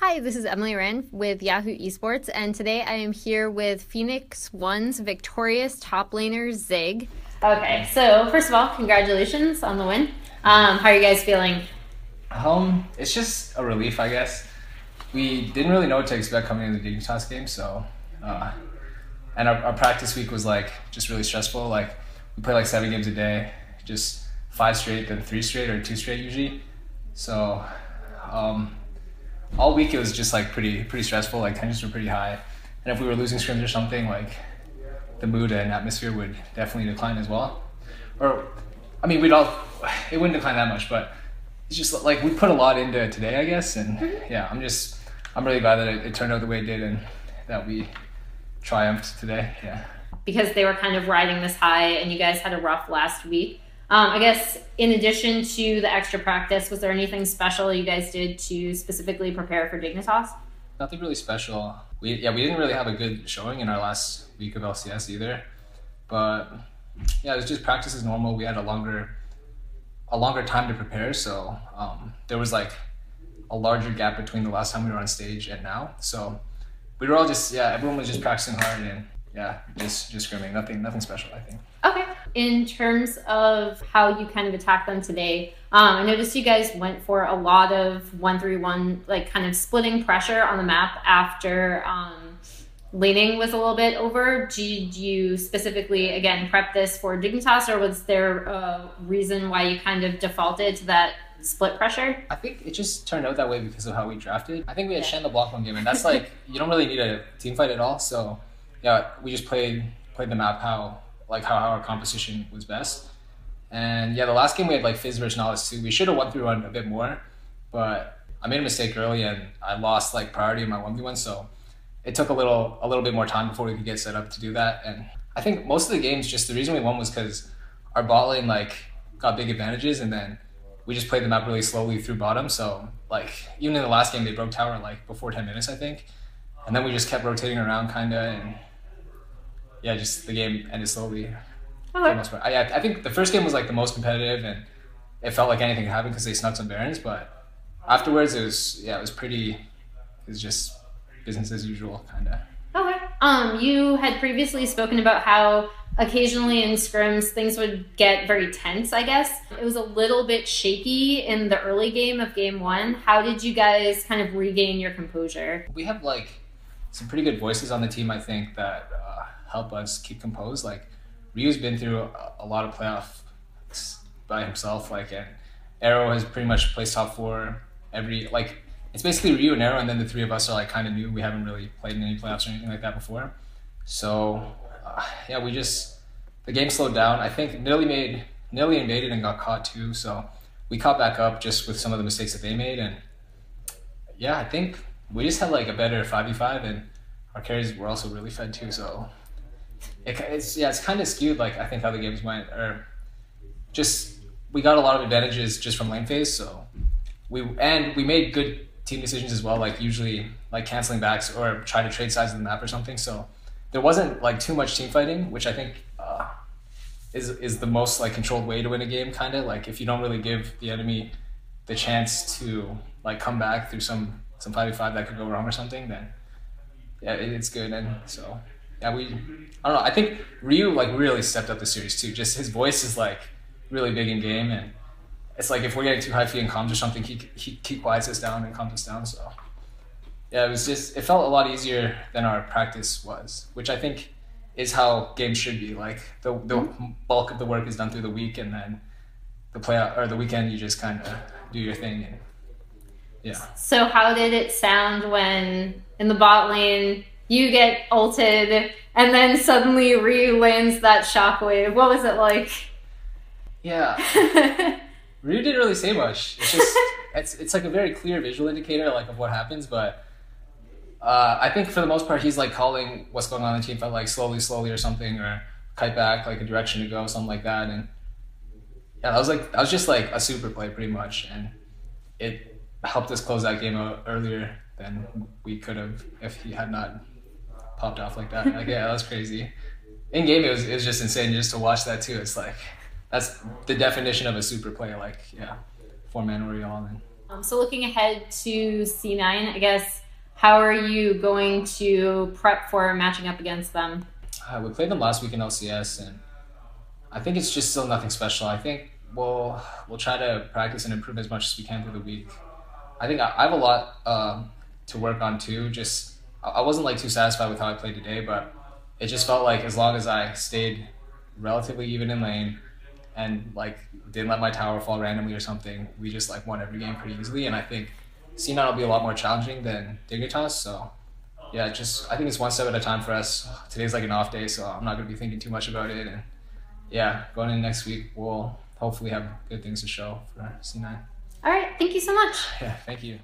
Hi, this is Emily Wren with Yahoo Esports, and today I am here with Phoenix One's victorious top laner, Zig. Okay, so first of all, congratulations on the win. How are you guys feeling? It's just a relief, I guess. We didn't really know what to expect coming into the Dignitas game, so and our practice week was like just really stressful. Like we play like 7 games a day, just 5 straight, then 3 straight or 2 straight usually. So all week it was just like pretty stressful. Like tensions were pretty high, and if we were losing scrims or something, like the mood and atmosphere would definitely decline as well. Or I mean, it wouldn't decline that much, but it's just like we put a lot into today, I guess. And yeah, I'm really glad that it turned out the way it did and that we triumphed today. Yeah. Because they were kind of riding this high and you guys had a rough last week. I guess in addition to the extra practice, was there anything special you guys did to specifically prepare for Dignitas? Nothing really special. We didn't really have a good showing in our last week of LCS either. But yeah, it was just practice as normal. We had a longer time to prepare, so there was like a larger gap between the last time we were on stage and now. So we were all everyone was just practicing hard and just scrimming. Nothing special, I think. Okay. In terms of how you kind of attacked them today, I noticed you guys went for a lot of 1-3-1, like kind of splitting pressure on the map after laning was a little bit over. Did you specifically, again, prep this for Dignitas, or was there a reason why you kind of defaulted to that split pressure? I think it just turned out that way because of how we drafted. I think we had Shen the block one game, and that's like, you don't really need a team fight at all. So yeah, we just played the map how our composition was best. And yeah, the last game we had like Fizz versus Nautilus too. We should have 1-3-1 a bit more, but I made a mistake early and I lost like priority in my 1v1, so it took a little bit more time before we could get set up to do that. And I think most of the games, just the reason we won was because our bot lane like got big advantages, and then we just played the map really slowly through bottom. So like even in the last game they broke tower like before 10 minutes, I think, and then we just kept rotating around kinda, and yeah, just the game ended slowly. Okay. For the most part. I think the first game was like the most competitive, and it felt like anything could happen because they snuck some barons. But afterwards, it was just business as usual, kind of. Okay. You had previously spoken about how occasionally in scrims things would get very tense, I guess. It was a little bit shaky in the early game of game 1. How did you guys kind of regain your composure? We have like some pretty good voices on the team, I think, that help us keep composed. Like Ryu's been through a lot of playoffs by himself, like, and Arrow has pretty much placed top 4 it's basically Ryu and Arrow, and then the 3 of us are like kind of new. We haven't really played in any playoffs or anything like that before. So yeah, the game slowed down. I think nearly invaded and got caught too. So we caught back up just with some of the mistakes that they made. And yeah, I think we just had like a better 5v5, and our carries were also really fed too. So it's kind of skewed, like I think how the games went, or just we got a lot of advantages just from lane phase. So we made good team decisions as well, like usually like canceling backs or trying to trade sides of the map or something. So there wasn't like too much team fighting, which I think is the most like controlled way to win a game, kind of like if you don't really give the enemy the chance to like come back through some 5v5 that could go wrong or something, then yeah, it's good. And so yeah, I don't know, I think Ryu like really stepped up the series too. Just his voice is like really big in game, and it's like if we're getting too high fee in comms or something, he quiets us down and calms us down. So yeah, it felt a lot easier than our practice was, which I think is how games should be. Like the bulk of the work is done through the week, and then the weekend you just kind of do your thing. And yeah. So how did it sound when in the bot lane you get ulted and then suddenly Ryu lands that shockwave? What was it like? Yeah. Ryu didn't really say much. It's just it's like a very clear visual indicator like of what happens, but I think for the most part he's like calling what's going on in the team fight, like slowly or something, or kite back like a direction to go, something like that. And yeah, that was just like a super play pretty much, and it helped us close that game out earlier than we could have if he had not popped off like that. Like yeah, that was crazy. In game it was just insane just to watch that too. It's like that's the definition of a super play, like yeah, 4-man Oriole. And So looking ahead to C9, I guess, how are you going to prep for matching up against them? We played them last week in LCS, and I think it's just still nothing special. I think we'll try to practice and improve as much as we can through the week. I think I have a lot to work on too. Just I wasn't like too satisfied with how I played today, but it just felt like as long as I stayed relatively even in lane and like didn't let my tower fall randomly or something, we just like won every game pretty easily. And I think C9 will be a lot more challenging than Dignitas. So yeah, just I think it's one step at a time for us. Today's like an off day, so I'm not gonna be thinking too much about it. And yeah, going in next week, we'll hopefully have good things to show for C9. All right, thank you so much. Yeah, thank you.